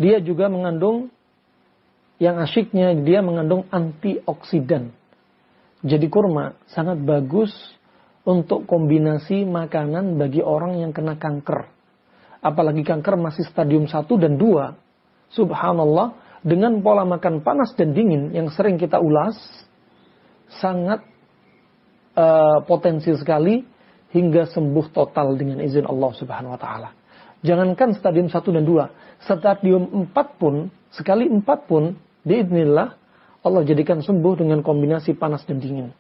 dia juga mengandung, yang asyiknya dia mengandung antioksidan. Jadi kurma sangat bagus untuk kombinasi makanan bagi orang yang kena kanker. Apalagi kanker masih stadium 1 dan 2. Subhanallah, dengan pola makan panas dan dingin yang sering kita ulas, sangat potensi sekali hingga sembuh total dengan izin Allah Subhanahu wa taala. Jangankan stadium 1 dan 2, stadium 4 pun, sekali 4 pun biidznillah Allah jadikan sembuh dengan kombinasi panas dan dingin.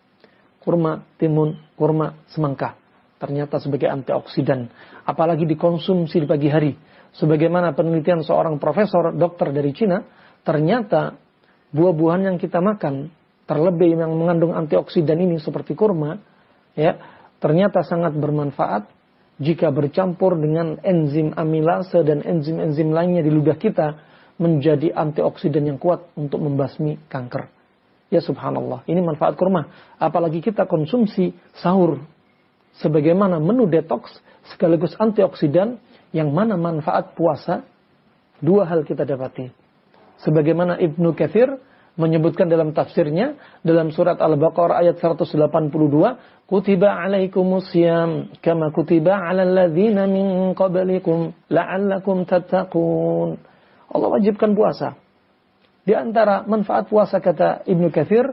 Kurma, timun, kurma, semangka. Ternyata sebagai antioksidan. Apalagi dikonsumsi di pagi hari. Sebagaimana penelitian seorang profesor dokter dari Cina, ternyata buah-buahan yang kita makan, terlebih yang mengandung antioksidan ini seperti kurma, ya, ternyata sangat bermanfaat jika bercampur dengan enzim amilase dan enzim-enzim lainnya di ludah kita, menjadi antioksidan yang kuat untuk membasmi kanker. Ya subhanallah, ini manfaat kurma. Apalagi kita konsumsi sahur sebagaimana menu detox sekaligus antioksidan, yang mana manfaat puasa dua hal kita dapati. Sebagaimana Ibnu Katsir menyebutkan dalam tafsirnya dalam surat Al-Baqarah ayat 182, kutiba alaikumus syiyam kama kutiba alal ladzina min qablikum la'allakum tattaqun. Allah wajibkan puasa. Di antara manfaat puasa kata Ibnu Katsir,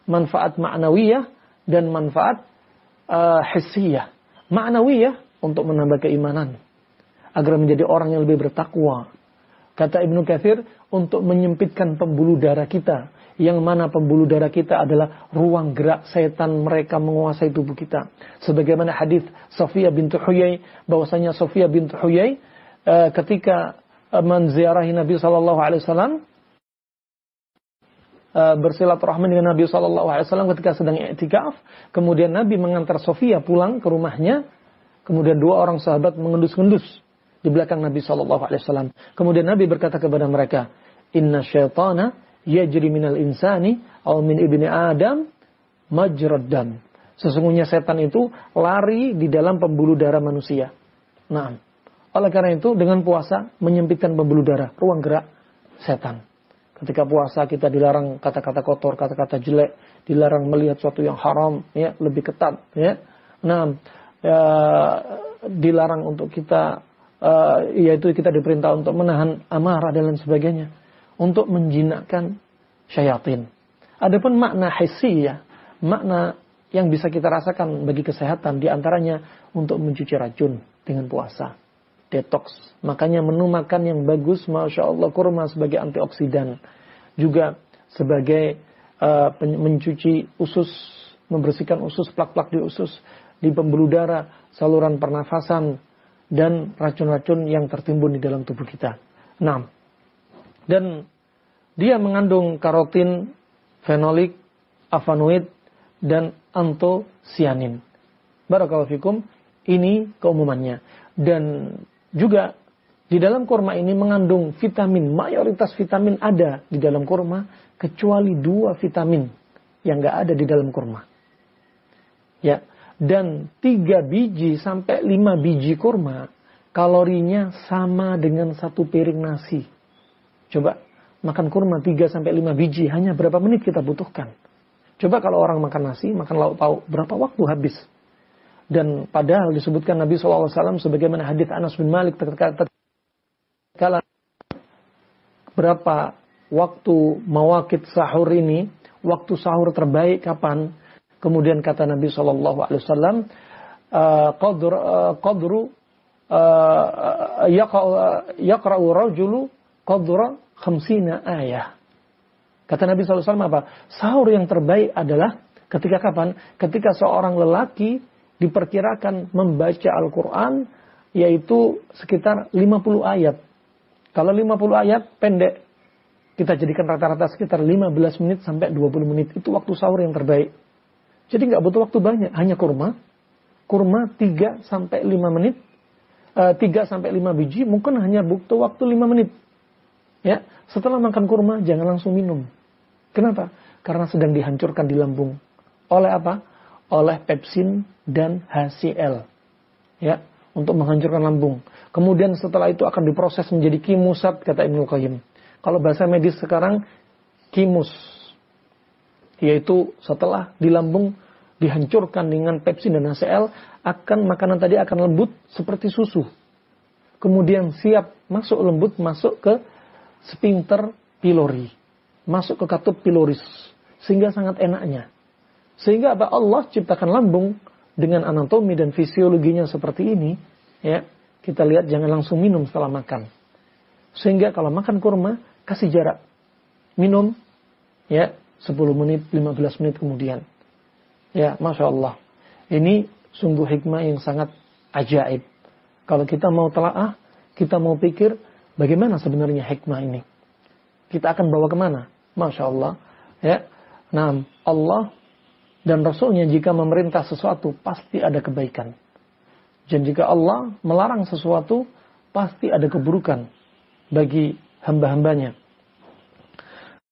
manfaat ma'nawiyah dan manfaat hissiyah. Ma'nawiyah untuk menambah keimanan agar menjadi orang yang lebih bertakwa. Kata Ibnu Katsir, untuk menyempitkan pembuluh darah kita, yang mana pembuluh darah kita adalah ruang gerak setan mereka menguasai tubuh kita. Sebagaimana hadis Safiyah bintu Huyai, bahwasanya Safiyah bintu Huyai ketika menziarahi Nabi SAW, bersilaturahmi dengan Nabi SAW ketika sedang i'tikaf. Kemudian Nabi mengantar Sofia pulang ke rumahnya. Kemudian dua orang sahabat mengendus-endus di belakang Nabi SAW. Kemudian Nabi berkata kepada mereka, Inna syaitana yajri minal insani aw min ibni Adam majrad dam. Sesungguhnya setan itu lari di dalam pembuluh darah manusia. Nah, oleh karena itu dengan puasa menyempitkan pembuluh darah, ruang gerak setan. Ketika puasa kita dilarang kata-kata kotor, kata-kata jelek, dilarang melihat sesuatu yang haram, ya, lebih ketat, ya. Nah, dilarang untuk kita, yaitu kita diperintah untuk menahan amarah dan lain sebagainya, untuk menjinakkan syaitan. Adapun makna hissi, ya, makna yang bisa kita rasakan bagi kesehatan, diantaranya untuk mencuci racun dengan puasa. Detox. Makanya menu makan yang bagus, Masya Allah, kurma sebagai antioksidan. Juga sebagai mencuci usus, membersihkan usus, plak-plak di usus, di pembuluh darah, saluran pernafasan, dan racun-racun yang tertimbun di dalam tubuh kita. Nah, dan dia mengandung karotin, fenolik, flavonoid, dan antosianin. Barakallahu fikum, ini keumumannya. Dan juga di dalam kurma ini mengandung vitamin, mayoritas vitamin ada di dalam kurma, kecuali 2 vitamin yang nggak ada di dalam kurma. Ya, dan 3 biji sampai 5 biji kurma, kalorinya sama dengan 1 piring nasi. Coba makan kurma 3 sampai 5 biji, hanya berapa menit kita butuhkan? Coba kalau orang makan nasi, makan lauk pauk, berapa waktu habis? Dan padahal disebutkan Nabi SAW sebagaimana hadis Anas bin Malik kala berapa waktu mawaqit sahur ini, waktu sahur terbaik kapan? Kemudian kata Nabi SAW, qadru yaqra'u rajulu qadra 50 ayah. Kata Nabi SAW apa? Sahur yang terbaik adalah ketika kapan? Ketika seorang lelaki diperkirakan membaca Al-Quran, yaitu sekitar 50 ayat. Kalau 50 ayat pendek, kita jadikan rata-rata sekitar 15 menit sampai 20 menit. Itu waktu sahur yang terbaik. Jadi nggak butuh waktu banyak, hanya kurma 3 sampai 5 menit, 3 sampai 5 biji, mungkin hanya butuh waktu 5 menit. Ya, setelah makan kurma jangan langsung minum. Kenapa? Karena sedang dihancurkan di lambung. Oleh apa? Oleh pepsin dan HCl. Ya, untuk menghancurkan lambung. Kemudian setelah itu akan diproses menjadi kimusat, kata Ibnu Qayyim. Kalau bahasa medis sekarang, kimus. Yaitu setelah di lambung dihancurkan dengan pepsin dan HCl, makanan tadi akan lembut seperti susu. Kemudian siap masuk ke sphincter pylori. Masuk ke katup piloris. Sehingga sangat enaknya. Sehingga apa? Allah ciptakan lambung dengan anatomi dan fisiologinya seperti ini, ya, kita lihat jangan langsung minum setelah makan. Sehingga kalau makan kurma, kasih jarak. Minum, ya, 10 menit, 15 menit kemudian. Ya, Masya Allah. Ini sungguh hikmah yang sangat ajaib. Kalau kita mau telaah, kita mau pikir, bagaimana sebenarnya hikmah ini? Kita akan bawa kemana? Masya Allah. Ya, nah, Allah dan Rasulnya jika memerintah sesuatu, pasti ada kebaikan. Dan jika Allah melarang sesuatu, pasti ada keburukan bagi hamba-hambanya.